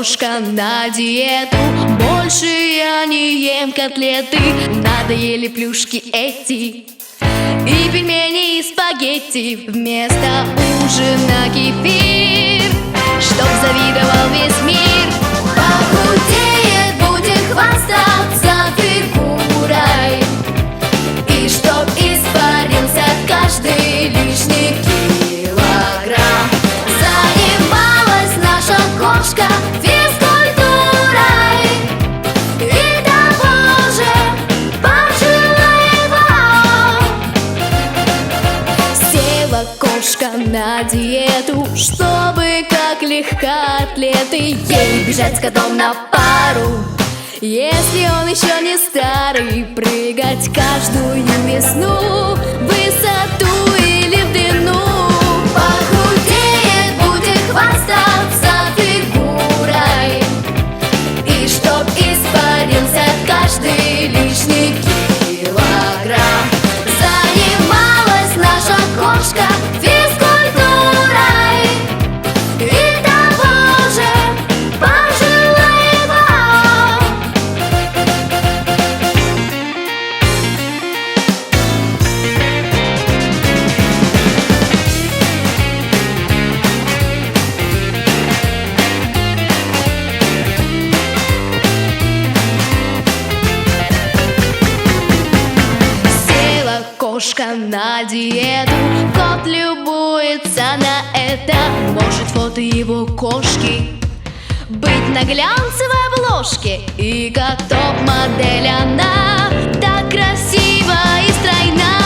кошка на диету. Больше я не ем котлеты, надоели плюшки эти и пельмени, и спагетти. Вместо ужина кефир, чтоб завидовал весь мир. Похудеет, будет хвастаться фигурой, и чтоб испарился каждый лишний килограмм. Занималась наша кошка физкультурой, и того же пожила его. Села кошка на диету, чтобы как легкоатлеты ей бежать с котом на пару. Если он еще не старый, прыгать каждую весну в высоту или в длину. Похудеет, будет хвастаться фигурой, и чтоб испарился каждый лишний килограмм. Занималась наша кошка физкультурой, и того же пожила его. Села кошка на диету, кот любуется на это. Может, фото его кошки быть на глянцевой обложке, и как топ-модель она так красива и стройна.